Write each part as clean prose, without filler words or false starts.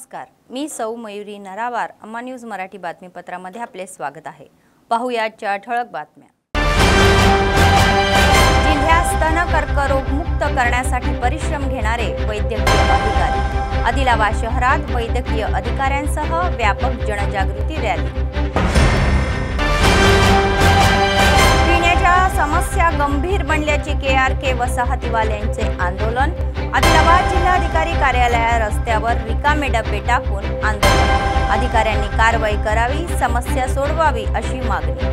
नमस्कार, मी सौ मयुरी नरावार. अम्मा न्यूज मराठी बातमीपत्रामध्ये आपले स्वागत आहे. पाहुयाच्या ठळक बातम्या. जिल्ह्यात स्तन कर्करोग मुक्त करण्यासाठी परिश्रम घेणारे वैद्यकीय अधिकारी. आदिलाबाद शहरात वैद्यकीय अधिकाऱ्यांसह व्यापक जनजागृती रॅली. पिण्याच्या समस्या गंभीर बनल्याचे KRK वसाहतीवाल्यांचे आंदोलन. आदिलाबाद जिल्हाधिकारी कार्यालया रस्त्यावर रिकामे डबे टाकून आंदोलन. अधिकाऱ्यांनी कारवाई करावी, समस्या सोडवावी अशी मागणी.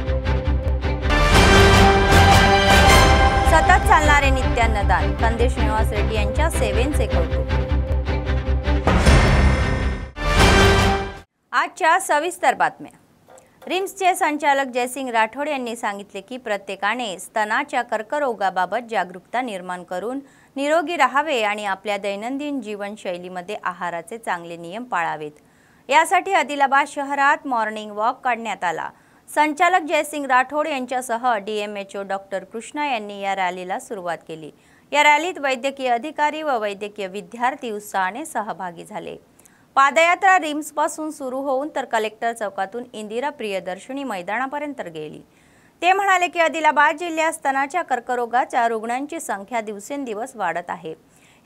सतत चालणारे नित्यान्नदान. कंदे श्रीनिवास रेड्डी यांच्या सेवेचे कौतुक. आजच्या सविस्तर बातम्या. रिम्सचे संचालक जयसिंग राठोड यांनी सांगितले की प्रत्येकाने स्तनाच्या कर्करोगाबाबत जागरूकता निर्माण करून निरोगी राहावे आणि आपल्या दैनंदिन जीवनशैलीमध्ये आहाराचे चांगले नियम पाळावेत. यासाठी आदिलाबाद शहरात मॉर्निंग वॉक काढण्यात आला. संचालक जयसिंग राठोड यांच्यासह DMHO डॉक्टर कृष्णा यांनी या रॅलीला सुरुवात केली. या रॅलीत वैद्यकीय अधिकारी व वैद्यकीय विद्यार्थी उत्साहाने सहभागी झाले. पादयात्रा रिम्सपासून सुरू होऊन तर कलेक्टर चौकातून इंदिरा प्रियदर्शनी मैदानापर्यंत गेली. ते म्हणाले की आदिलाबाद जिल्ह्यात स्तनाच्या कर्करोगाच्या रुग्णांची संख्या दिवसेंदिवस वाढत आहे.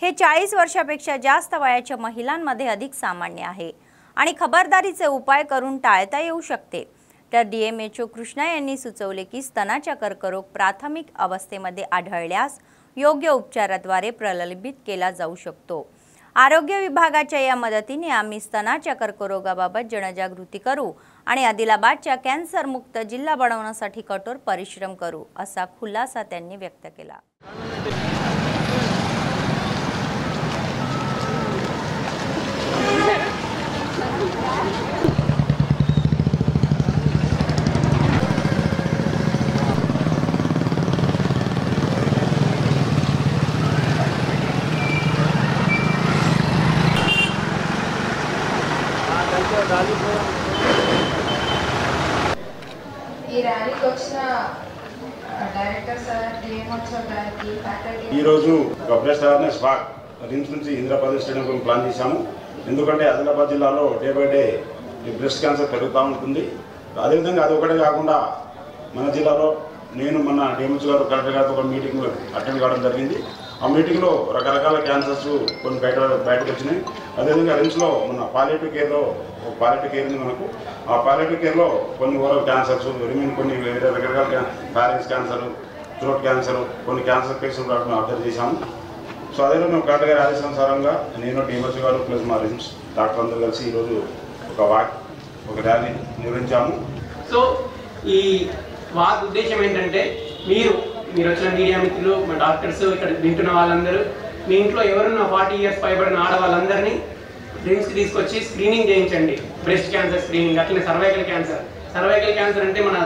हे 40 वर्षापेक्षा जास्त वयाच्या महिलांमध्ये अधिक सामान्य आहे आणि खबरदारीचे उपाय करून टाळता येऊ शकते. तर DMHO कृष्णा यांनी सुचवले की स्तनाच्या कर्करोग प्राथमिक अवस्थेमध्ये आढळल्यास योग्य उपचाराद्वारे प्रलंबित केला जाऊ शकतो. आरोग्य विभागाच्या या मदतीने आम्ही स्तनाच्या कर्करोगाबाबत जनजागृती करू आणि आदिलाबादच्या कॅन्सर मुक्त जिल्हा बनवण्यासाठी कठोर परिश्रम करू असा खुलासा त्यांनी व्यक्त केला. ఈరోజు బ్రెస్ట్ అవేర్నెస్ వాక్ రిమ్స్ నుంచి ఇందిరాప్రదేశ్ స్టేడియం ప్లాన్ చేశాము. ఎందుకంటే ఆదిలాబాద్ జిల్లాలో day by day breast cancer పెరుగుతూ ఉంటుంది. అదేవిధంగా అది ఒకటే కాకుండా మన జిల్లాలో నేను మన DMHO గారు కలెక్టర్ గారితో ఒక మీటింగ్ అటెండ్ కావడం జరిగింది. ఆ మీటింగ్లో రకరకాల క్యాన్సర్స్ కొన్ని బయటకు వచ్చినాయి. అదేవిధంగా రిమ్స్లో మన పాలియేటివ్ కేర్ ఉంది మనకు. ఆ పాలియేటివ్ కేర్లో కొన్ని ఓరల్ క్యాన్సర్స్, రిమైన్ కొన్ని వేరే రకరకాల ఫారెన్స్ క్యాన్సర్, థ్రోట్ క్యాన్సర్, కొన్ని క్యాన్సర్ పేషెంట్ అబ్జర్వ్ చేశాము. సో అదేవిధంగా మేము కలెక్టర్ గారి ఆదేశానుసారంగా నేను DMHO గారు ప్లస్ మా రిమ్స్ డాక్టర్ అందరూ కలిసి ఈరోజు ఒక ర్యాలీ నిర్వహించాము. సో ఈ వాక్ ఉద్దేశం ఏంటంటే మీరు వచ్చిన మీడియా మిత్రులు, మా డాక్టర్స్, ఇక్కడ వింటున్న వాళ్ళందరూ మీ ఇంట్లో ఎవరున్న 40 ఇయర్స్ పైబడిన ఆడవాళ్ళందరినీ రిమ్స్కి తీసుకొచ్చి స్క్రీనింగ్ చేయించండి. బ్రెస్ట్ క్యాన్సర్ స్క్రీనింగ్, అట్లనే సర్వైకల్ క్యాన్సర్ అంటే మన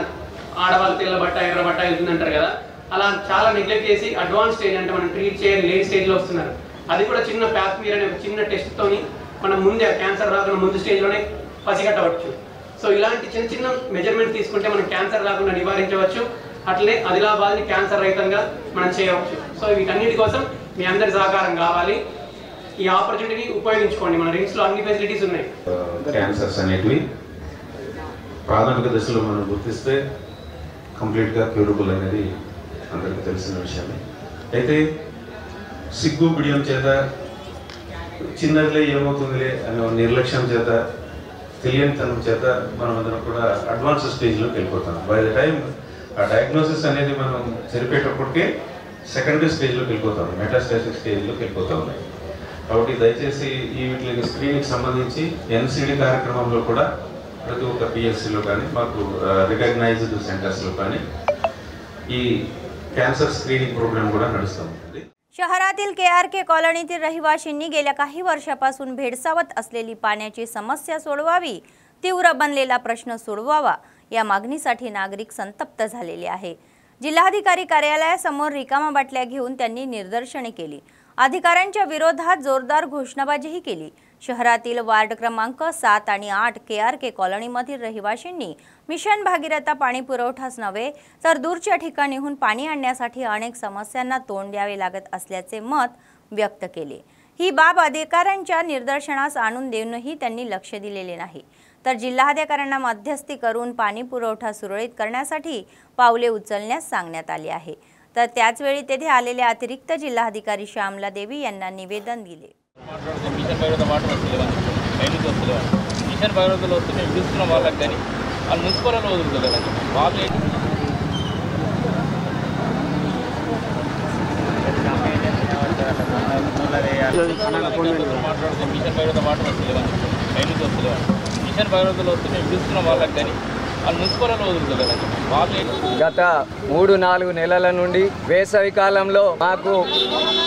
ఆడవాళ్ళు తెల్లబట్ట ఎర్రబట్ట వెళ్తుందంటారు కదా, అలా చాలా నెగ్లెక్ట్ చేసి అడ్వాన్స్ స్టేజ్ అంటే మనం ట్రీట్ చేయాలి లేట్ స్టేజ్లో వస్తున్నారు. అది కూడా చిన్న ప్యాస్మీర్ అనే ఒక చిన్న టెస్ట్తోని మనం ముందే క్యాన్సర్ రాకుండా ముందు స్టేజ్లోనే పసిగట్టవచ్చు. సో ఇలాంటి చిన్న చిన్న మెజర్మెంట్ తీసుకుంటే మనం క్యాన్సర్ రాకుండా నివారించవచ్చు. అట్లనే ఆదిలాబాద్ని క్యాన్సర్ రహితంగా మనం చేయవచ్చు. సో వీటన్నిటి కోసం మీ అందరి సహకారం కావాలి. ఈ ఆపర్చునిటీని ఉపయోగించుకోండి. మన రిమ్స్లో అన్ని ఫెసిలిటీస్ ఉన్నాయి. క్యాన్సర్స్ అనేటివి ప్రాథమిక దశలో మనం గుర్తిస్తే కంప్లీట్గా క్యూరబుల్ అనేది అందరికీ తెలిసిన విషయమే. అయితే సిగ్గు బిడియం చేత చిన్నదిలే ఏమవుతుందిలే అనే నిర్లక్ష్యం చేత తెలియనితనం చేత మనం అందరం కూడా అడ్వాన్స్ స్టేజ్లోకి వెళ్ళిపోతాం. బై ద టైం ఆ డయాగ్నోసిస్ అనేది మనం జరిపేటప్పటికే సెకండరీ స్టేజ్లోకి వెళ్ళిపోతాం, మెటాస్టాసిస్ స్టేజ్లోకి వెళ్ళిపోతూ ఉన్నాయి. కాబట్టి దయచేసి ఈ వీటికి స్క్రీనింగ్కి సంబంధించి NCD కార్యక్రమంలో కూడా प्रति ఒక్క PSCలో కానీ మాకు రికగ్నైజ్డ్ సెంటర్స్లో కానీ ఈ कॅन्सर स्क्रीनिंग प्रोग्राम కూడా నడుస్తుంది. शहरातील KRK कॉलनीतील रहिवाशींनी गेल्या काही वर्षापासून भेडसावत असलेली पाण्याची समस्या सोडवावी, तीव्र बनलेला प्रश्न सोडवावा या मागणीसाठी नागरिक संतप्त झालेले आहे. जिल्हाधिकारी कार्यालयासमोर रिकामा बाटल्या घेऊन त्यांनी निदर्शने केली. अधिकाऱ्यांच्या विरोधात जोरदार घोषणाबाजीही केली. शहरातील वार्ड क्रमांक 7 आणि 8 KRK कॉलनीमधील रहिवाशींनी मिशन भागीरथा पाणी पुरवठाच नव्हे तर दूरच्या ठिकाणीहून पाणी आणण्यासाठी अनेक समस्यांना तोंड द्यावे लागत असल्याचे मत व्यक्त केले. ही बाब अधिकाऱ्यांच्या निदर्शनास आणून देऊनही त्यांनी लक्ष दिलेले नाही, तर जिल्हाधिकाऱ्यांना मध्यस्थी करून पाणी पुरवठा सुरळीत करण्यासाठी पावले उचलण्यास सांगण्यात आले आहे। तर त्याचवेळी तेथे आलेल्या अतिरिक्त जिल्हाधिकारी श्यामला देवी यांना निवेदन दिले। మిషన్ భగీరథలో వస్తే మేము చూస్తున్నాం వాళ్ళకి, కానీ వాళ్ళు మున్సిపల్లో వదులుతలేదండి। వాళ్ళు మాట్లాడుతూ మిషన్ భగీరథ వాటర్ వస్తలేదండి, లైన్కి వస్తలేదండి। మిషన్ భగీరథలో వస్తే మేము చూస్తున్నాం వాళ్ళకి, కానీ వాళ్ళు మున్సిపల్లో వదులుతలేదండి। వాళ్ళు గత 3-4 నెలల నుండి వేసవి కాలంలో మాకు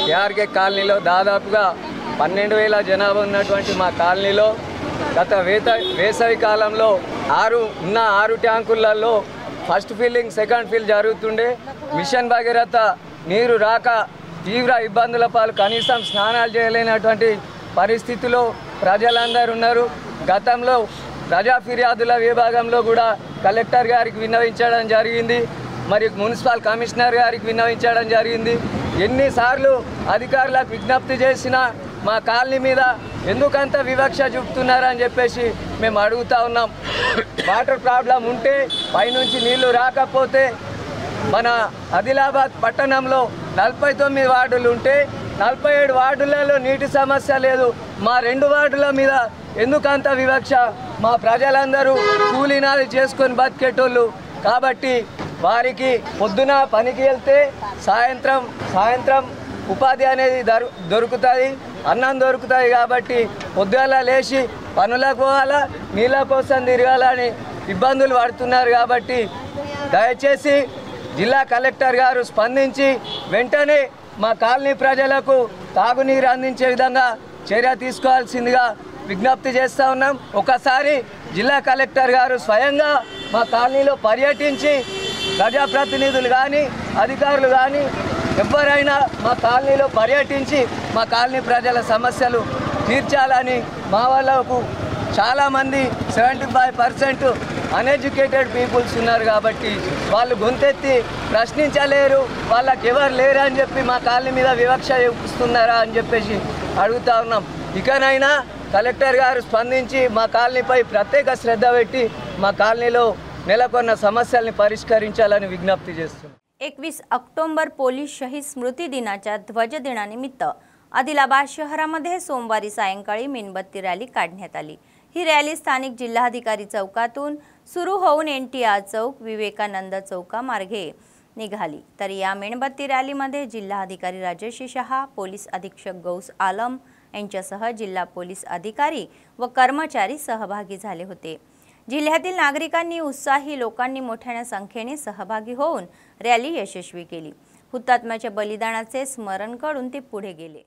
కేఆర్కే కాలనీలో దాదాపుగా 12,000 జనాభా ఉన్నటువంటి మా కాలనీలో గత వేసవి కాలంలో 6 ట్యాంకులలో ఫస్ట్ ఫిల్లింగ్ సెకండ్ ఫిల్ జరుగుతుండే। మిషన్ భగీరథ నీరు రాక తీవ్ర ఇబ్బందుల పాలు, కనీసం స్నానాలు చేయలేనటువంటి పరిస్థితిలో ప్రజలందరూ ఉన్నారు। గతంలో ప్రజా ఫిర్యాదుల విభాగంలో కూడా కలెక్టర్ గారికి విన్నవించడం జరిగింది, మరి మున్సిపల్ కమిషనర్ గారికి విన్నవించడం జరిగింది। ఎన్నిసార్లు అధికారులకు విజ్ఞప్తి చేసినా మా కాలనీ మీద ఎందుకంత వివక్ష చూపుతున్నారని చెప్పేసి మేము అడుగుతా ఉన్నాం। వాటర్ ప్రాబ్లం ఉంటే పైనుంచి నీళ్లు రాకపోతే మన ఆదిలాబాద్ పట్టణంలో 49 వార్డులు ఉంటే 47 వార్డులలో నీటి సమస్య లేదు, మా 2 వార్డుల మీద ఎందుకంత వివక్ష? మా ప్రజలందరూ కూలీనాలు చేసుకొని బతికేటోళ్ళు కాబట్టి వారికి పొద్దున పనికి వెళ్తే సాయంత్రం ఉపాధి అనేది దొరుకుతుంది, అన్నం దొరుకుతుంది కాబట్టి పొద్దున లేచి పనులకు పోవాలా, నీళ్ళ కోసం తిరగాలని ఇబ్బందులు పడుతున్నారు। కాబట్టి దయచేసి జిల్లా కలెక్టర్ గారు స్పందించి వెంటనే మా కాలనీ ప్రజలకు తాగునీరు అందించే విధంగా చర్య తీసుకోవాల్సిందిగా విజ్ఞప్తి చేస్తూ ఉన్నాం। ఒకసారి జిల్లా కలెక్టర్ గారు స్వయంగా మా కాలనీలో పర్యటించి ప్రజాప్రతినిధులు కానీ అధికారులు కానీ ఎవరైనా మా కాలనీలో పర్యటించి మా కాలనీ ప్రజల సమస్యలు తీర్చాలని, మా వాళ్ళకు చాలామంది 75% అన్ఎడ్యుకేటెడ్ పీపుల్స్ ఉన్నారు కాబట్టి వాళ్ళు గొంతెత్తి ప్రశ్నించలేరు, వాళ్ళకి ఎవరు లేరు అని చెప్పి మా కాలనీ మీద వివక్ష చూపిస్తున్నారా అని చెప్పేసి అడుగుతా ఉన్నాం। ఇకనైనా కలెక్టర్ గారు స్పందించి మా కాలనీపై ప్రత్యేక శ్రద్ధ పెట్టి మా కాలనీలో నెలకొన్న సమస్యల్ని పరిష్కరించాలని విజ్ఞప్తి చేస్తున్నాం। 21 ऑक्टोबर पोलीस शहीद स्मृती दिनाच्या ध्वज दिनानिमित्त आदिलाबाद शहरामध्ये सोमवारी सायंकाळी मेणबत्ती रॅली काढण्यात आली। ही रॅली स्थानिक जिल्हाधिकारी चौकातून सुरू होऊन NTR चौक विवेकानंद चौकामार्गे निघाली। तर या मेणबत्ती रॅलीमध्ये जिल्हाधिकारी राजेश शहा, पोलीस अधीक्षक गौस आलम यांच्यासह जिल्हा पोलीस अधिकारी व कर्मचारी सहभागी झाले होते। जिल्ह्यातील नागरिकांनी उत्साही लोकांनी मोठ्या संख्येने सहभागी होऊन रॅली यशस्वी केली। हुतात्म्याच्या बलिदानाचे स्मरण करून ते पुढे गेले।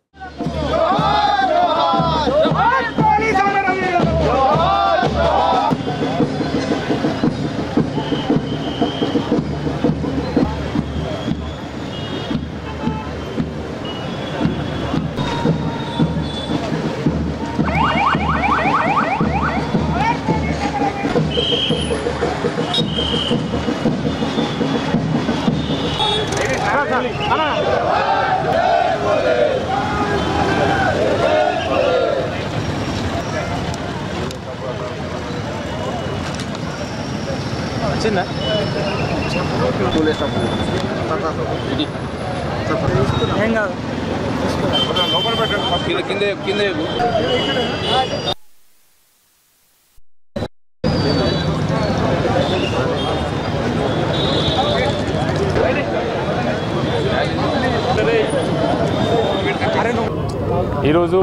ఈరోజు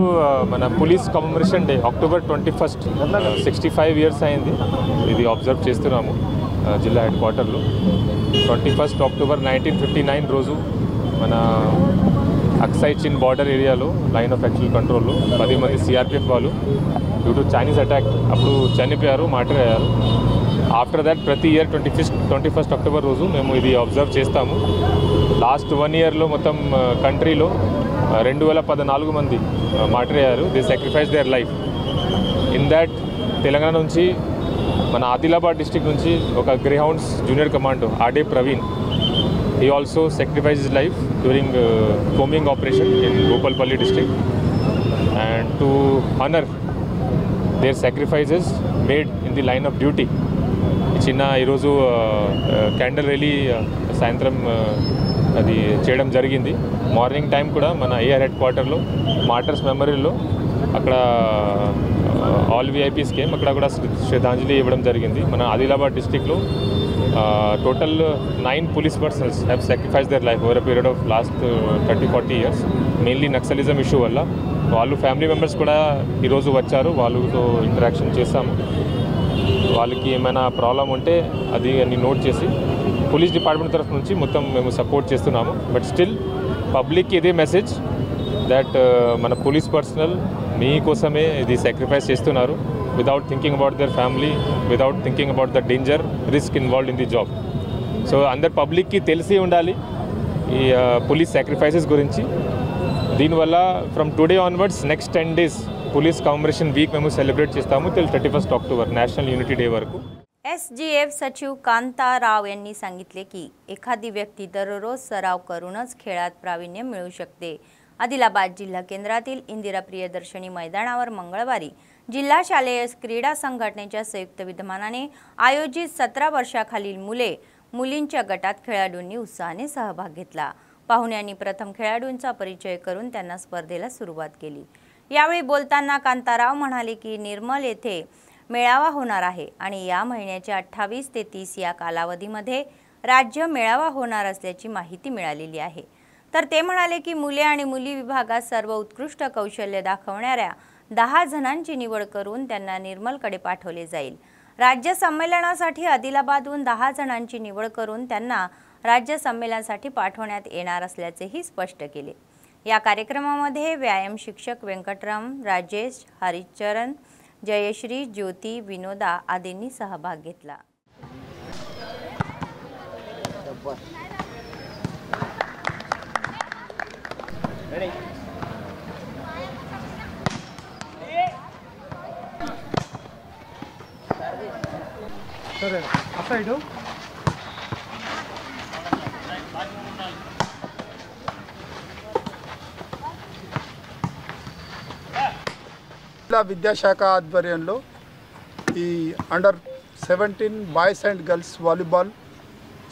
మన police commemoration day October 21 65 years అయింది ఇది అబ్జర్వ్ చేస్తున్నాము జిల్లా హెడ్ క్వార్టర్లో 21 అక్టోబర్ 1959 రోజు మన అక్సై చిన్ బార్డర్ ఏరియాలో లైన్ ఆఫ్ యాక్చువల్ కంట్రోల్లో 10 మంది సిఆర్పిఎఫ్ వాళ్ళు డ్యూ టు చైనీస్ అటాక్ అప్పుడు చనిపోయారు మాట్లాడారు ఆఫ్టర్ దాట్ ప్రతి ఇయర్ 21 అక్టోబర్ రోజు మేము ఇది అబ్జర్వ్ చేస్తాము లాస్ట్ 1 ఇయర్లో మొత్తం కంట్రీలో 2014 మంది మాట్లాడారు they sacrifice their life in that Telangana నుంచి మన ఆదిలాబాద్ డిస్ట్రిక్ట్ నుంచి ఒక greyhounds junior commando Arde Praveen he also sacrificed his life during combing operation in Gopalpalli district and to honor their sacrifices made in the line of duty. చిన్న ఈరోజు candle rally సాయంత్రం అది చేయడం జరిగింది. మార్నింగ్ టైం కూడా మన ఏఆర్ హెడ్ క్వార్టర్లో martyrs మెమోరియల్లో అక్కడ ఆల్ విఐపీస్కి అక్కడ కూడా శ్రద్ధాంజలి ఇవ్వడం జరిగింది. మన ఆదిలాబాద్ డిస్టిక్లో total 9 police personnel have sacrificed their life over a period of last 30-40 years, mainly naxalism issue వల్ల. వాళ్ళు ఫ్యామిలీ మెంబర్స్ కూడా ఈరోజు వచ్చారు, వాళ్ళతో ఇంటరాక్షన్ చేశాము. వాళ్ళకి ఏమైనా ప్రాబ్లం ఉంటే అది అన్ని నోట్ చేసి పోలీస్ డిపార్ట్మెంట్ తరఫు నుంచి మొత్తం మేము సపోర్ట్ చేస్తున్నాము. బట్ స్టిల్ పబ్లిక్కి ఇదే మెసేజ్ దట్ మన పోలీస్ పర్సనల్ మీకోసమే ఇది సాక్రిఫైస్ చేస్తున్నారు, without thinking about their family, without thinking about the danger risk involved in the job. So అందరు పబ్లిక్కి తెలిసి ఉండాలి ఈ పోలీస్ సాక్రిఫైసెస్ గురించి. దీనివల్ల from today onwards next 10 days police commemoration week మేము సెలబ్రేట్ చేస్తాము till 31 October national unity day वरकू. SGF सचिव कांताराव यांनी सांगितले की एखादी व्यक्ती दररोज सराव करूनच खेळात प्रावीण्य मिळू शकते. आदिलाबाद जिल्हा केंद्रातील इंदिरा प्रियदर्शनी मैदानावर मंगळवारी जिल्हा शालेय क्रीडा संघटनेच्या संयुक्त विद्यमानाने आयोजित 17 वर्षाखालील मुलींच्या गटात खेळाडूंनी उत्साहाने सहभाग घेतला. पाहुण्यांनी प्रथम खेळाडूंचा परिचय करून त्यांना स्पर्धेला सुरुवात केली. यावेळी बोलताना कांताराव म्हणाले की निर्मल येथे मेळावा होणार आहे आणि या महिन्याच्या 28 ते 30 या कालावधीमध्ये राज्य मेळावा होणार असल्याची माहिती मिळालेली आहे. तर ते म्हणाले की मुले आणि मुली विभागात सर्व उत्कृष्ट कौशल्य दाखवणाऱ्या 10 जणांची निवड करून त्यांना निर्मलकडे पाठवले जाईल. राज्य संमेलनासाठी आदिलाबादहून 10 जणांची निवड करून त्यांना राज्य संमेलनासाठी पाठवण्यात येणार असल्याचेही स्पष्ट केले. या कार्यक्रमामध्ये व्यायाम शिक्षक वेंकटराम, राजेश, हरिचरण, जयश्री, ज्योती, विनोदा आदींनी सहभाग घेतला. జిల్లా విద్యాశాఖ ఆధ్వర్యంలో ఈ under 17 boys and girls volleyball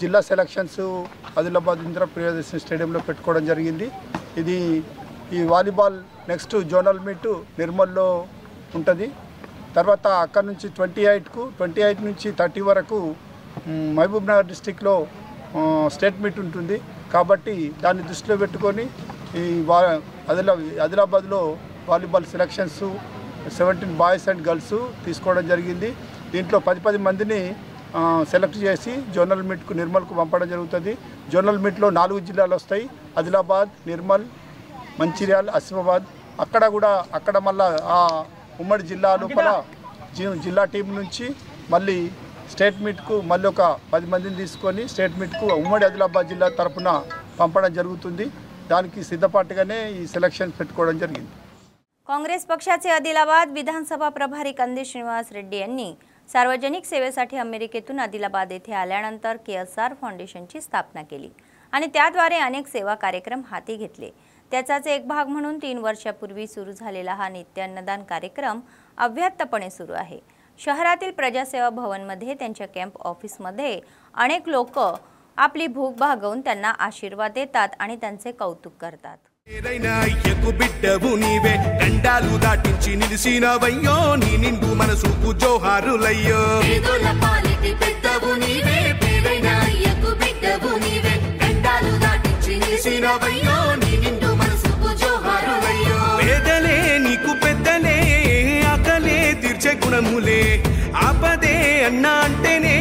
జిల్లా సెలక్షన్స్ ఆదిలాబాద్ ఇందిరా ప్రియదర్శిని స్టేడియంలో పెట్టుకోవడం జరిగింది. ఇది ఈ వాలీబాల్ నెక్స్ట్ జోనల్ మీట్ నిర్మల్లో ఉంటుంది. తర్వాత అక్కడ నుంచి 28 నుంచి 30 వరకు మహబూబ్ నగర్ డిస్టిక్లో స్టేట్ మీట్ ఉంటుంది. కాబట్టి దాన్ని దృష్టిలో పెట్టుకొని ఈ ఆదిలాబాద్లో volleyball selections 17 boys and girls తీసుకోవడం జరిగింది. దీంట్లో 10 మందిని సెలెక్ట్ చేసి జోనల్ మీట్కు నిర్మల్కు పంపడం జరుగుతుంది. జోనల్ మీట్లో 4 జిల్లాలు వస్తాయి, ఆదిలాబాద్, నిర్మల్, మంచిర్యాల్, ఆసిఫాబాద్. అక్కడ మళ్ళీ ఆ ఉమ్మడి జిల్లా లోపల జిల్లా టీం నుంచి మళ్ళీ స్టేట్ మీట్కు మళ్ళీ ఒక 10 మందిని తీసుకొని స్టేట్ మీట్కు ఉమ్మడి ఆదిలాబాద్ జిల్లా తరఫున పంపడం జరుగుతుంది. దానికి సిద్ధపాటుగానే ఈ సెలక్షన్ పెట్టుకోవడం జరిగింది. काँग्रेस पक्षाचे आदिलाबाद विधानसभा प्रभारी कंदी श्रीनिवास रेड्डी यांनी सार्वजनिक सेवेसाठी अमेरिकेतून आदिलाबाद येथे आल्यानंतर KSR फाउंडेशनची स्थापना केली आणि त्याद्वारे अनेक सेवा कार्यक्रम हाती घेतले. त्याचाच एक भाग म्हणून 3 वर्षापूर्वी सुरू झालेला हा नित्य अन्नदान कार्यक्रम अव्याहतपणे सुरू आहे. शहरातील प्रजासेवा भवनमध्ये त्यांच्या कॅम्प ऑफिसमध्ये अनेक लोक आपली भूक भागवून त्यांना आशीर्वाद देतात आणि त्यांचे कौतुक करतात. బిడ్డవు నీవే గండాలు దాటించి నిలిసినవయ్యో నీ నిండు మనసుకు జోహారులయ్యో పేదల పాలిటి పెద్దవు నీవే పేదైన అయ్యకు బిడ్డవు నీవే గండాలు దాటించి నిలిసినవయ్యో నీ నిండు మనసుకు జోహారులయ్యో పేదలే నీకు పెద్దలే ఆకలే తీర్చే గుణములే ఆపదే అన్న అంటేనే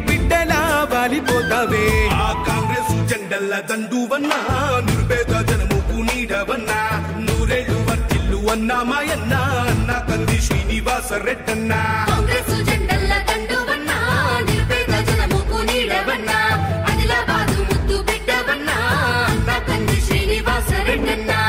బిడ్డలా వాలిపోతావే ఆ కాంగ్రెస్ జెండల్ల దండువన్నా నిర్భేద జనము నీడవన్నా నూరేళ్ళు వర్తిల్లు అన్నా మాయన్నా అన్న కంది శ్రీనివాస రెడ్డన్నా కాంగ్రెస్ జెండల్ల దండువన్నా నిర్భేద జనము నీడవన్నా ఆదిలాబాద్ ముద్దు బిడ్డవన్నా అన్న కంది శ్రీనివాస రెడ్డన్నా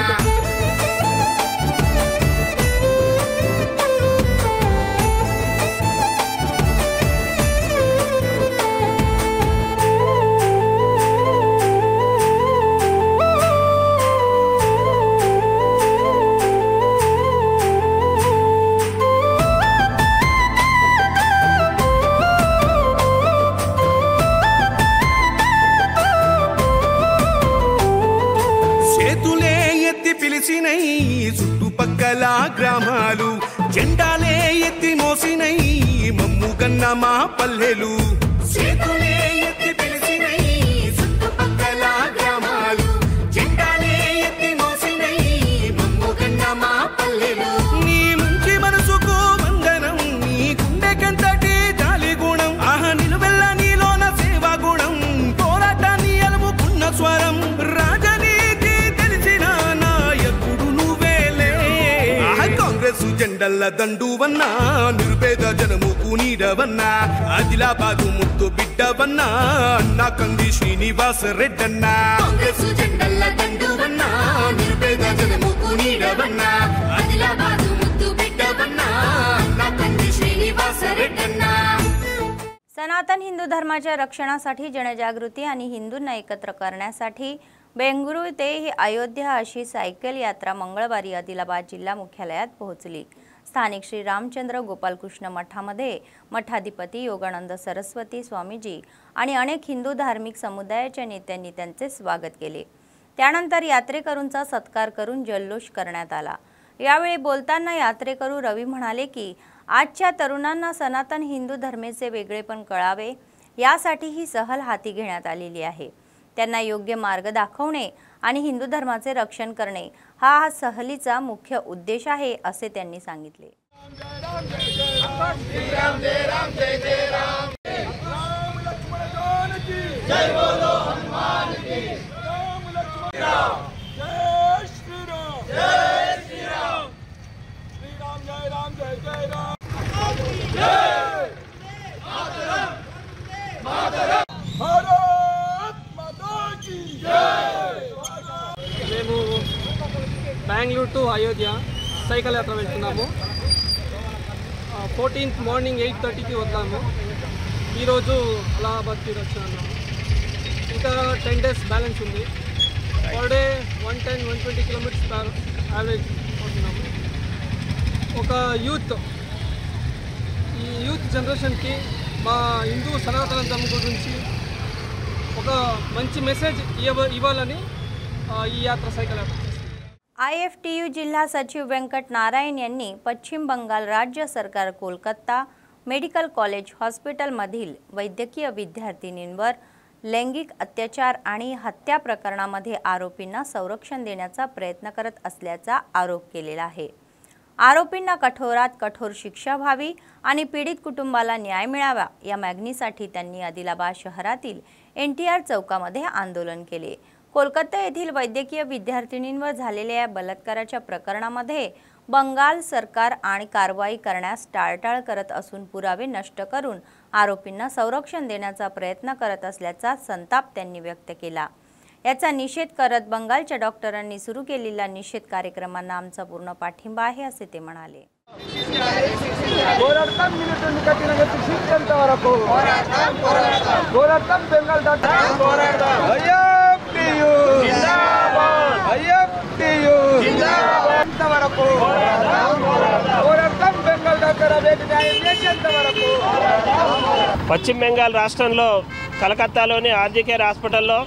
చుట్టుపక్కల గ్రామాలు జెండాలే ఎత్తి మోసినై మమ్ముగన్న మా పల్లెలు చేతులే ఎత్తి పిలిచినై చుట్టుపక్కల గ్రామాలు జెండాలే ఎత్తి మోసినై మమ్ముగన్న మా పల్లెలు నీ మంచి మనసుకు వందనం నీ గుండెకెంతటి జాలి గుణం ఆహా నిలువెల్ల నీలోన సేవా గుణం పోరాటాన్ని అలుముకున్న స్వరం రాజనీతి తెలిసిన నాయకుడు నువ్వేలే కాంగ్రెస్ జెండల్ల దండువన్నా నిరుపేద జనముకు నీడవన్నా ఆదిలాబాదు ముద్దు బిడ్డవన్నా అన్నా కంది శ్రీనివాస రెడ్డన్నా కాంగ్రెస్ జెండల్ల దండువన్నా నిరుపేద జనముకు నీడవన్నా ఆదిలాబాదు ముద్దు బిడ్డవన్నా అన్నా కంది శ్రీనివాస రెడ్డన్నా सनातन हिंदू धर्माच्या रक्षणासाठी जनजागृती आणि हिंदूंना एकत्र करण्यासाठी बेंगळुरू ते अयोध्या अशी सायकल यात्रा मंगळवारी आदिलाबाद जिल्हा मुख्यालयात पोहोचली। स्थानिक श्री रामचंद्र गोपालकृष्ण मठामध्ये मठाधिपती योगानंद सरस्वती स्वामीजी आणि अनेक हिंदू धार्मिक समुदायाच्या नेत्यांनी त्यांचे स्वागत केले। त्यानंतर यात्रेकरूंचा सत्कार करून जल्लोष करण्यात आला। यावेळी बोलताना यात्रेकरू रवी म्हणाले की आजच्या तरुणांना सनातन हिंदू धर्माचे वेगळेपण कळावे यासाठी ही सहल हाती घेण्यात आलेली आहे। त्यांना योग्य मार्ग दाखवणे आणि हिंदू धर्माचे रक्षण करणे हा सहलीचा मुख्य उद्देश आहे असे त्यांनी सांगितले। మేము బెంగళూరు టు అయోధ్య సైకిల్ యాత్ర వెళ్తున్నాము। 14th మార్నింగ్ 8:30కి వద్దాము। ఈరోజు అలహాబాద్కి వచ్చాము। ఇంకా 10 డేస్ బ్యాలెన్స్ ఉంది। Per day 110-120 kilometres per average వస్తున్నాము। ఒక ఈ యూత్ జనరేషన్కి మా హిందూ సనాతన ధర్మం గురించి ఒక మంచి మెసేజ్ ఇవ్వాలని ఈ యాత్ర సైకిల్ యాత్ర। IFTU जिल्हा सचिव वेंकट नारायण यांनी पश्चिम बंगाल राज्य सरकार कोलकाता मेडिकल कॉलेज हॉस्पिटलमधील वैद्यकीय विद्यार्थिनींवर लैंगिक अत्याचार आणि हत्या प्रकरणामध्ये आरोपींना संरक्षण देण्याचा प्रयत्न करत असल्याचा आरोप केलेला आहे। आरोपींना कठोरात कठोर शिक्षा व्हावी आणि पीडित कुटुंबाला न्याय मिळावा या मागणीसाठी त्यांनी आदिलाबाद शहरातील NTR चौकामध्ये आंदोलन केले। कोलकाता येथील वैद्यकीय विद्यार्थिनींवर झालेल्या बलात्काराच्या प्रकरणामध्ये बंगाल सरकार आणि कारवाई करण्यास टाळाटाळ करत असून पुरावे नष्ट करून आरोपींना संरक्षण देण्याचा प्रयत्न करत असल्याचा संताप त्यांनी व्यक्त केला। याचा निषेध करत बंगालच्या डॉक्टरांनी सुरू केलेल्या निषेध कार्यक्रमांना आमचा पूर्ण पाठिंबा आहे असे ते म्हणाले। పశ్చిమ బెంగాల్ రాష్ట్రంలో కలకత్తాలోని ఆర్జీకేర్ హాస్పిటల్లో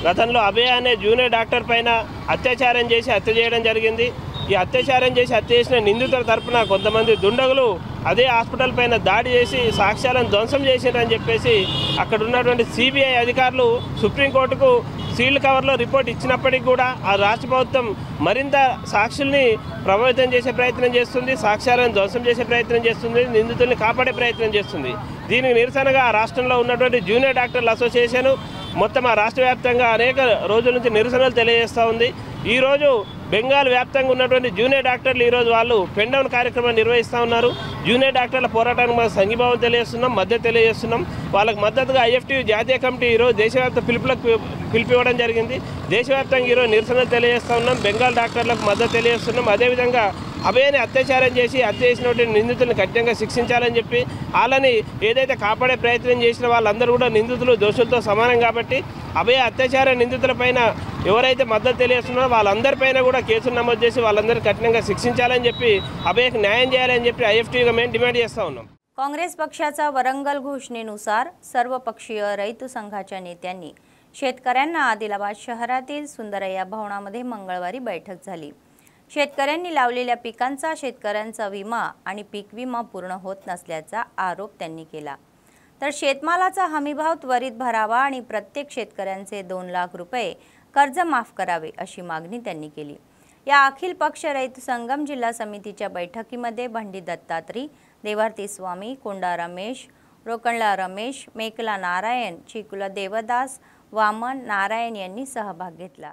గతంలో అభయ అనే జూనియర్ డాక్టర్ పైన అత్యాచారం చేసి హత్య చేయడం జరిగింది। ఈ అత్యాచారం చేసి హత్య చేసిన నిందితుల తరపున కొంతమంది దుండగులు అదే హాస్పిటల్ పైన దాడి చేసి సాక్ష్యాలను ధ్వంసం చేశారని చెప్పేసి అక్కడ ఉన్నటువంటి సిబిఐ అధికారులు సుప్రీంకోర్టుకు సీల్డ్ కవర్లో రిపోర్ట్ ఇచ్చినప్పటికీ కూడా ఆ రాష్ట్ర ప్రభుత్వం మరింత సాక్షుల్ని ప్రభావితం చేసే ప్రయత్నం చేస్తుంది, సాక్ష్యాలను ధ్వంసం చేసే ప్రయత్నం చేస్తుంది, నిందితుల్ని కాపాడే ప్రయత్నం చేస్తుంది। దీనికి నిరసనగా రాష్ట్రంలో ఉన్నటువంటి జూనియర్ డాక్టర్ల అసోసియేషన్ మొత్తం ఆ రాష్ట్ర వ్యాప్తంగా అనేక రోజుల నుంచి నిరసనలు తెలియజేస్తూ ఉంది। ఈరోజు బెంగాల్ వ్యాప్తంగా ఉన్నటువంటి జూనియర్ డాక్టర్లు ఈరోజు వాళ్ళు పెన్ డౌన్ కార్యక్రమాన్ని నిర్వహిస్తూ ఉన్నారు। జూనియర్ డాక్టర్ల పోరాటానికి మనం సంఘీభావం తెలియజేస్తున్నాం, మద్దతు తెలియజేస్తున్నాం। వాళ్ళకి మద్దతుగా IFTU జాతీయ కమిటీ ఈరోజు దేశవ్యాప్త పిలిపివ్వడం జరిగింది। దేశవ్యాప్తంగా ఈరోజు నిరసనలు తెలియజేస్తూ ఉన్నాం, బెంగాల్ డాక్టర్లకు మద్దతు తెలియజేస్తున్నాం। అదేవిధంగా అభయని అత్యాచారం చేసి హత్య చేసినటువంటి నిందితులను కఠినంగా శిక్షించాలని చెప్పి వాళ్ళని ఏదైతే కాపాడే ప్రయత్నం చేసిన వాళ్ళందరూ కూడా నిందితులు దోషులతో సమానం కాబట్టి అభయ అత్యాచార నిందితులపైన ఎవరైతే మద్దతు తెలియజేస్తున్నారో వాళ్ళందరిపైన కూడా కేసులు నమోదు చేసి వాళ్ళందరూ కఠినంగా శిక్షించాలని చెప్పి अभयक न्याय द्यायला IFTU गमेंट डिमांड చేస్తా ఉన్నాం। काँग्रेस पक्षाचा वरंगल घोषणेनुसार सर्वपक्षीय रयत संघाच्या नेत्यांनी शेतकऱ्यांना आदिलाबाद शहरातील सुंदरय्या भवनामध्ये मंगळवारी बैठक झाली। शेतकऱ्यांनी लावलेल्या पिकांचा शेतकऱ्यांचा विमा आणि पीक विमा पूर्ण होत नसल्याचा आरोप त्यांनी केला। तर शेतमालाचा हमीभाव त्वरित भरावा आणि प्रत्येक शेतकऱ्यांचे 2 लाख रुपये कर्ज माफ करावे अशी मागणी त्यांनी केली। या अखिल पक्ष रैत संगम जिल्हा समितीच्या बैठकीमध्ये भंडी दत्तात्री, देवार्थी स्वामी, कोंडा रमेश, रोकणला रमेश, मेकला नारायण, चिकुला देवदास, वामन नारायण यांनी सहभाग घेतला।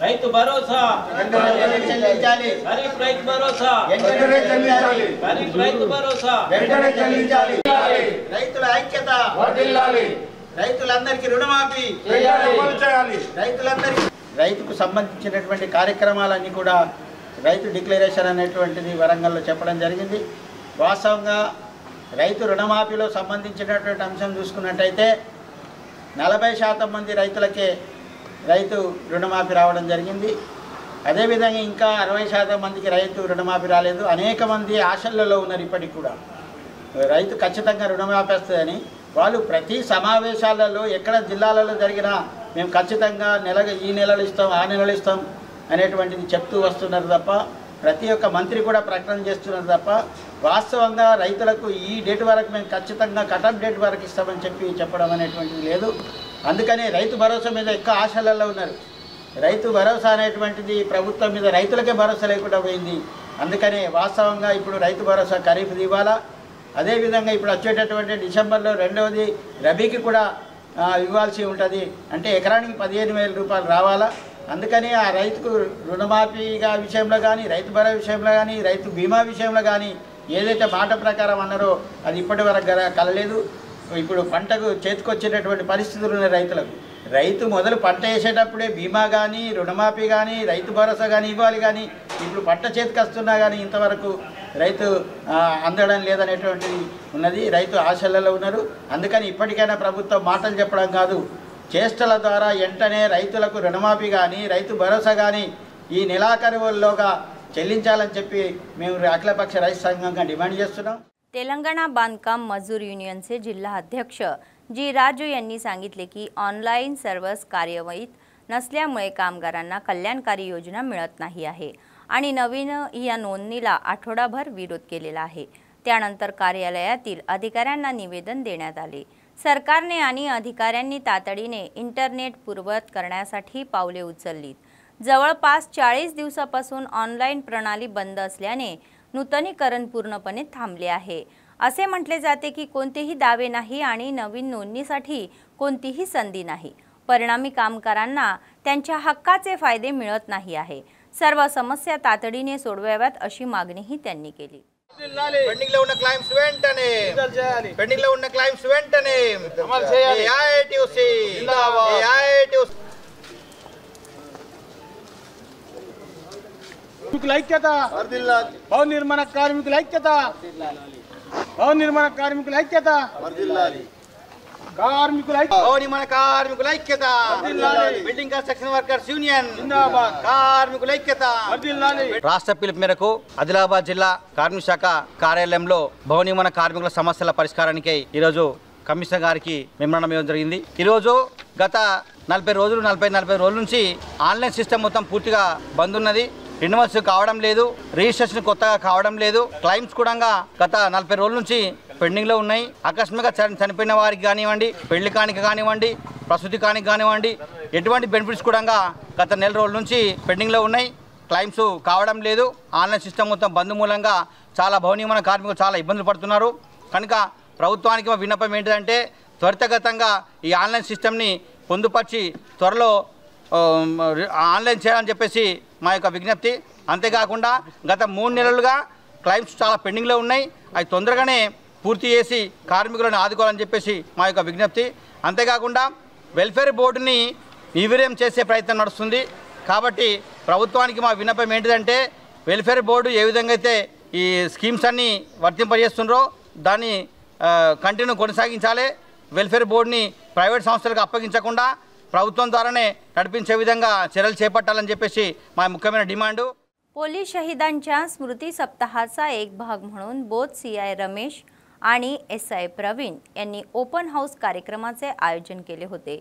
రైతు భరోసా చెల్లించాలి ఖరీఫ్ రైతు భరోసా వెంటనే చెల్లించాలి ఖరీఫ్ రైతు భరోసా వెంటనే చెల్లించాలి రైతుల ఐక్యత వర్ధిల్లాలి రైతులందరికీ రుణమాఫీ చేయాలి అమలు చేయాలి రైతులందరికీ రైతుకు సంబంధించినటువంటి కార్యక్రమాలన్నీ కూడా రైతు డిక్లరేషన్ అనేటువంటిది వరంగల్లో చెప్పడం జరిగింది। వాస్తవంగా రైతు రుణమాఫీలో సంబంధించినటువంటి అంశం చూసుకున్నట్టయితే 40% మంది రైతులకే రైతు రుణమాఫీ రావడం జరిగింది। అదేవిధంగా ఇంకా 60% మందికి రైతు రుణమాఫీ రాలేదు। అనేక మంది ఆశల్లో ఉన్నారు ఇప్పటికి కూడా రైతు ఖచ్చితంగా రుణమాఫీ వస్తుందని। వాళ్ళు ప్రతి సమావేశాలలో ఎక్కడ జిల్లాలలో జరిగినా మేము ఖచ్చితంగా ఈ నెలలో ఇస్తాం ఆ నెలలో ఇస్తాం అనేటువంటిది చెప్తూ వస్తున్నారు తప్ప ప్రతి ఒక్క మంత్రి కూడా ప్రకటన చేస్తున్నారు తప్ప వాస్తవంగా రైతులకు ఈ డేట్ వరకు మేము ఖచ్చితంగా కటప్ డేట్ వరకు ఇస్తామని చెప్పడం అనేటువంటిది లేదు। అందుకనే రైతు భరోసా మీద ఎక్కువ ఆశలలో ఉన్నారు। రైతు భరోసా అనేటువంటిది ప్రభుత్వం మీద రైతులకే భరోసా లేకుండా పోయింది। అందుకనే వాస్తవంగా ఇప్పుడు రైతు భరోసా ఖరీఫ్ ఇవ్వాలా, అదేవిధంగా ఇప్పుడు వచ్చేటటువంటి డిసెంబర్లో రెండవది రబీకి కూడా ఇవ్వాల్సి ఉంటుంది। అంటే ఎకరానికి 15,000 రూపాయలు రావాలా। అందుకని ఆ రైతుకు రుణమాఫీగా విషయంలో కానీ రైతు భరోసా విషయంలో కానీ రైతు బీమా విషయంలో కానీ ఏదైతే మాట ప్రకారం అన్నారో అది ఇప్పటి వరకు కలలేదు। ఇప్పుడు పంటకు చేతికొచ్చేటటువంటి పరిస్థితులు ఉన్నాయి రైతులకు। రైతు మొదలు పంట వేసేటప్పుడే బీమా కానీ రుణమాఫీ కానీ రైతు భరోసా కానీ ఇవ్వాలి, కానీ ఇప్పుడు పంట చేతికి వస్తున్నా కానీ ఇంతవరకు రైతు అందడం లేదనేటువంటిది ఉన్నది। రైతు ఆశలలో ఉన్నారు। అందుకని ఇప్పటికైనా ప్రభుత్వం మాటలు చెప్పడం కాదు, చేష్టల ద్వారా వెంటనే రైతులకు రుణమాఫీ కానీ రైతు భరోసా కానీ ఈ నెలాఖరులోగా చెల్లించాలని చెప్పి మేము అఖిలపక్ష రైతు సంఘంగా డిమాండ్ చేస్తున్నాం। तेलंगणा बांधकाम मजूर युनियनचे जिल्हा अध्यक्ष जी राजू यांनी सांगितले की ऑनलाईन सर्व्हर्स कार्यरत नसल्यामुळे कामगारांना कल्याणकारी योजना मिळत नाही आहे आणि नवीन या नोंदणीला आठवडाभर विरोध केलेला आहे। त्यानंतर कार्यालयातील अधिकाऱ्यांना निवेदन देण्यात आले। सरकारने आणि अधिकाऱ्यांनी तातडीने इंटरनेट पूर्ववत करण्यासाठी पावले उचललीत। जवळपास 40 दिवसापासून ऑनलाईन प्रणाली बंद असल्याने नूतनीकरण पूर्णपणे थांबले आहे असे म्हटले जाते की कोणतेही दावे नाही आणि नवीन नोंदणीसाठी कोणतीही संधी नाही। परिणामी कामगारांना त्यांच्या हक्काचे फायदे मिळत नाही आहे। सर्व समस्या तातडीने सोडवाव्यात अशी मागणीही त्यांनी केली। పెండింగ్ లో ఉన్న క్లైమ్స్ వెంటనే పెండింగ్ లో ఉన్న క్లైమ్స్ వెంటనే అమలు చేయాలి। ఏఐటిసి జిందాబాద్ ఏఐటిసి కార్మికుల ఐక్యత వర్ధిల్లాలి। భవన నిర్మాణ కార్మికుల ఐక్యత వర్ధిల్లాలి। భవన నిర్మాణ కార్మికుల ఐక్యత వర్ధిల్లాలి। భవన నిర్మాణ కార్మికుల ఐక్యత వర్ధిల్లాలి। బిల్డింగ్ కన్స్ట్రక్షన్ వర్కర్స్ యూనియన్ జిందాబాద్। కార్మికుల ఐక్యత వర్ధిల్లాలి। రాష్ట్ర పిలుపు మేరకు ఆదిలాబాద్ జిల్లా కార్మిక శాఖ కార్యాలయంలో భవన నిర్మాణ కార్మికుల సమస్యల పరిష్కారానికి ఈరోజు కమిషనర్ గారికి మెమోరాండం ఇవ్వడం జరిగింది। ఈరోజు గత 40 రోజుల నుంచి ఆన్లైన్ సిస్టమ్ మొత్తం పూర్తిగా బంద్ ఉన్నది। రెన్యువల్స్ కావడం లేదు, రిజిస్ట్రేషన్ కొత్తగా కావడం లేదు, క్లైమ్స్ కూడా గత 40 రోజుల నుంచి పెండింగ్లో ఉన్నాయి। ఆకస్మికంగా చనిపోయిన వారికి కానివ్వండి, పెళ్లి కానికి కానివ్వండి, ప్రసూతి కానికి కానివ్వండి, ఎటువంటి బెనిఫిట్స్ కూడా గత నెల రోజుల నుంచి పెండింగ్లో ఉన్నాయి। క్లైమ్స్ కావడం లేదు, ఆన్లైన్ సిస్టమ్ మొత్తం బంద్ మూలంగా చాలా భవన నిర్మాణ కార్మికులు చాలా ఇబ్బందులు పడుతున్నారు। కనుక ప్రభుత్వానికి మా విన్నపం ఏంటంటే త్వరితగతంగా ఈ ఆన్లైన్ సిస్టమ్ని పొందుపరిచి త్వరలో ఆన్లైన్ చేయాలని చెప్పేసి మా యొక్క విజ్ఞప్తి। అంతేకాకుండా గత 3 నెలలుగా క్లైమ్స్ చాలా పెండింగ్లో ఉన్నాయి, అవి తొందరగానే పూర్తి చేసి కార్మికులను ఆదుకోవాలని చెప్పేసి మా యొక్క విజ్ఞప్తి। అంతేకాకుండా వెల్ఫేర్ బోర్డుని నిర్వీర్యం చేసే ప్రయత్నం నడుస్తుంది। కాబట్టి ప్రభుత్వానికి మా విన్నపం ఏంటిదంటే వెల్ఫేర్ బోర్డు ఏ విధంగా అయితే ఈ స్కీమ్స్ అన్నీ వర్తింపజేస్తుండ్రో దాన్ని కంటిన్యూ కొనసాగించాలి। వెల్ఫేర్ బోర్డుని ప్రైవేట్ సంస్థలకు అప్పగించకుండా ప్రభుత్వం ద్వారానే నడిపించే విధంగా చర్యలు చేపట్టాలని చెప్పేసి మా ముఖ్యమైన డిమాండు. पोलीस शहीदांच्या स्मृती सप्ताहाचा एक भाग म्हणून बोध CI रमेश आणि SI प्रवीण यांनी ओपन हाऊस कार्यक्रमाचे आयोजन केले होते.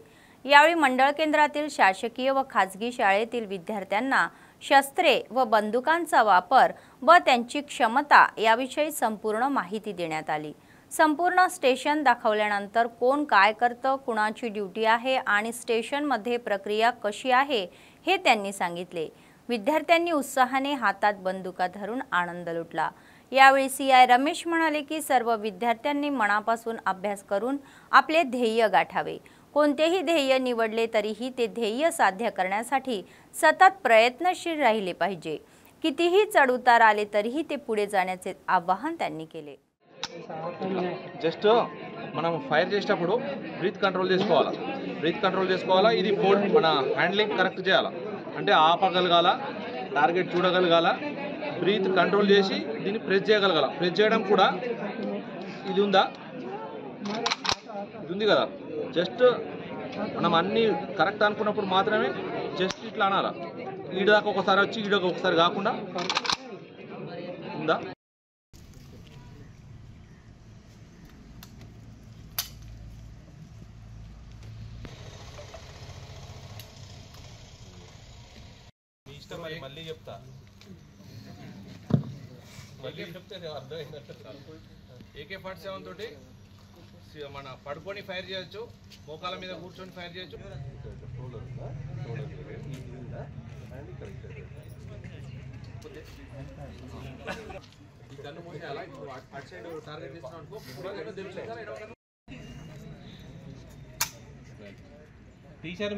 यावेळी मंडळ केंद्रातील शासकीय व खाजगी शाळेतील विद्यार्थ्यांना शस्त्रे व बंदुकांचा वापर व त्यांची क्षमता याविषयी संपूर्ण माहिती देण्यात आली. संपूर्ण स्टेशन दाखवल्यानंतर कोण काय करतं, कुणाची ड्यूटी आहे आणि स्टेशनमध्ये प्रक्रिया कशी आहे हे त्यांनी सांगितले. विद्यार्थ्यांनी उत्साहाने हातात बंदुका धरून आनंद लुटला. यावेळी CI रमेश म्हणाले की सर्व विद्यार्थ्यांनी मनापासून अभ्यास करून आपले ध्येय गाठावे. कोणतेही ध्येय निवडले तरीही ते ध्येय साध्य करण्यासाठी सतत प्रयत्नशील राहिले पाहिजे. कितीही चढउतार आले तरीही ते पुढे जाण्याचे आवाहन त्यांनी केले. జస్ట్ మనం ఫైర్ చేసేటప్పుడు బ్రీత్ కంట్రోల్ చేసుకోవాలా. ఇది మన హ్యాండ్లింగ్ కరెక్ట్ చేయాలా, అంటే ఆపగలగాల, టార్గెట్ చూడగలగాల, బ్రీత్ కంట్రోల్ చేసి దీన్ని ప్రెస్ చేయగలగాల. ప్రెస్ చేయడం కూడా ఇది ఉంది కదా, జస్ట్ మనం అన్నీ కరెక్ట్ అనుకున్నప్పుడు మాత్రమే జస్ట్ ఇట్లా అనాలా. ఈడదాకా ఒకసారి వచ్చి ఈడొక ఒకసారి కాకుండా ఉందా. మళ్ళీ చెప్తే అర్థమైందంటే AK-47 తోటి మన పడుకొని ఫైర్ చేయొచ్చు, మోకాల మీద కూర్చొని ఫైర్ చేయొచ్చు. ఈ కన్ను మూసేయాలా, అటు సైడ్ టార్గెట్ చేస్తున్నాం అనుకో, టీచర్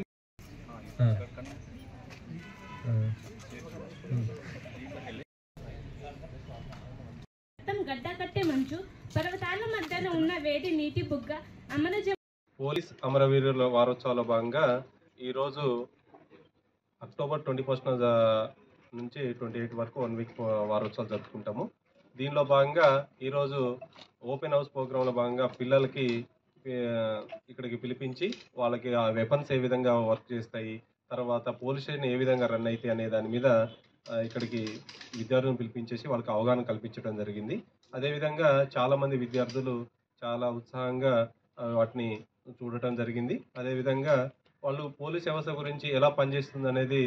గడ్డ కట్టే మంచు, పర్వతాల మధ్యన ఉన్న వేడి నీటి బుగ్గ పోలీస్ అమరవీరుల వారోత్సవాల భాగంగా ఈరోజు అక్టోబర్ 21 నుంచి 28 వరకు 1 వీక్ వారోత్సవాలు జరుపుకుంటాము. దీనిలో భాగంగా ఈరోజు ఓపెన్ హౌస్ ప్రోగ్రాంలో భాగంగా పిల్లలకి ఇక్కడికి పిలిపించి వాళ్ళకి ఆ వెపన్స్ ఏ విధంగా వర్క్ చేస్తాయి, తర్వాత పోలీస్ స్టేషన్ ఏ విధంగా రన్ అవుతాయి అనే దాని మీద ఇక్కడికి విద్యార్థులను పిలిపించేసి వాళ్ళకి అవగాహన కల్పించడం జరిగింది. అదేవిధంగా చాలామంది విద్యార్థులు చాలా ఉత్సాహంగా వాటిని చూడటం జరిగింది. అదేవిధంగా వాళ్ళు పోలీస్ వ్యవస్థ గురించి ఎలా పనిచేస్తుంది అనేది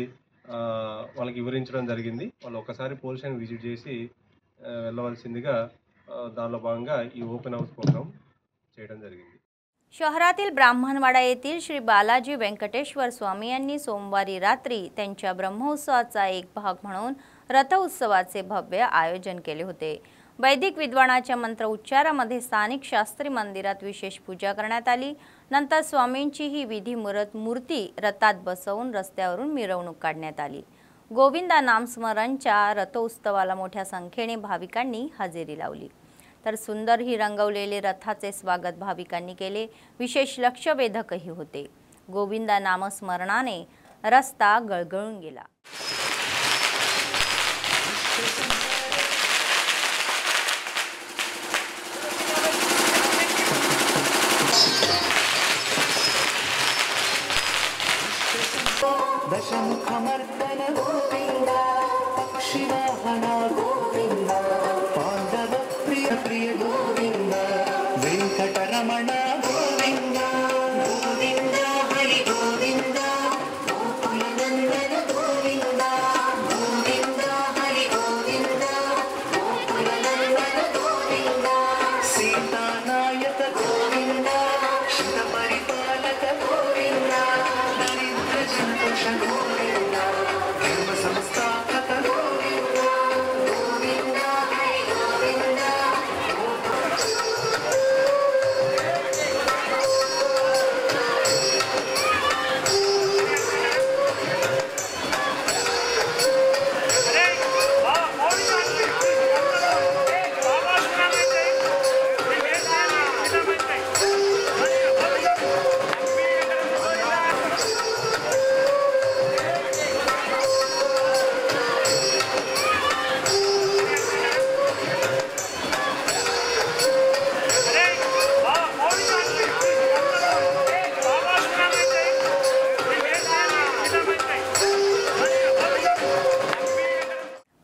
వాళ్ళకి వివరించడం జరిగింది. వాళ్ళు ఒకసారి పోలీస్ స్టేషన్ విజిట్ చేసి వెళ్ళవలసిందిగా దానిలో భాగంగా ఈ ఓపెన్ హౌస్ ప్రోగ్రాम చేయడం జరిగింది. शहरातील ब्राह्मणवाडा येथील श्री बालाजी व्यंकटेश्वर स्वामी यांनी सोमवारी रात्री त्यांच्या ब्रह्मोत्सवाचा एक भाग म्हणून रथ उत्सवाचे भव्य आयोजन केले होते. वैदिक विद्वानाच्या मंत्र उच्चारामध्ये स्थानिक शास्त्री मंदिरात विशेष पूजा करण्यात आली. नंतर स्वामींची ही विधी मूर्ती रथात बसवून रस्त्यावरून मिरवणूक काढण्यात आली. गोविंदा नामस्मरणच्या रथोत्सवाला मोठ्या संख्येने भाविकांनी हजेरी लावली. तर सुंदर ही रंगवलेले रथाचे स्वागत भाविकांनी केले. विशेष लक्षवेधकही होते. गोविंदा नामस्मरणाने रस्ता गळगळून गेला. दशमुखमर्दन गोविंदा, पक्षिवाहना गोविंदा, पांडव प्रिय प्रिय गोविंदा, वेंकटरमण गोविंदा, गोविंदा हरि गोविंदा, गोकुलनंदन गोविंदा, गोविंदा हरि गोविंदा, गोकुलनंदन गोविंदा, सीतानायक गोविंदा, शिवपरिपालक गोविंदा, दरिद्र संतोष गोविंदा,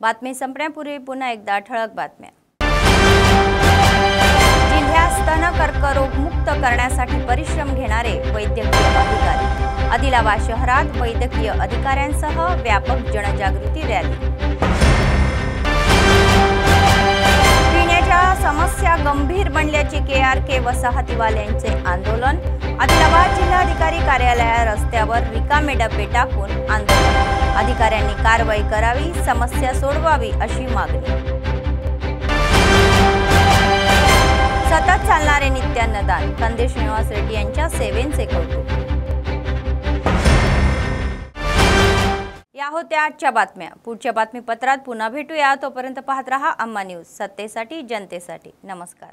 बातमी संपण्यापूर्वी पुन्हा एकदा ठळक बातम्या। जिल्ह्यात स्तन कर्करोग मुक्त करण्यासाठी परिश्रम घेणारे वैद्यकीय अधिकारी। आदिलाबाद शहरात वैद्यकीय अधिकाऱ्यांसह व्यापक जनजागृती रॅली। पिण्याच्या समस्या गंभीर बनल्याचे KRK वसाहतीवाल्यांचे आंदोलन। आदिलाबाद जिल्हाधिकारी कार्यालया रस्त्यावर रिकामे डबे टाकून आंदोलन। अधिकाऱ्यांनी कारवाई करावी, समस्या सोडवावी अशी मागणी। सतत चालणारे नित्यान्नदान, खंदे श्रीनिवास रेड्डी यांच्या सेवेचे कौतुक। या होत्या आजच्या बातम्या। पुढच्या बातमीपत्रात पुन्हा भेटूया, तोपर्यंत पाहत रहा अम्मा न्यूज, सत्तेसाठी जनतेसाठी। नमस्कार।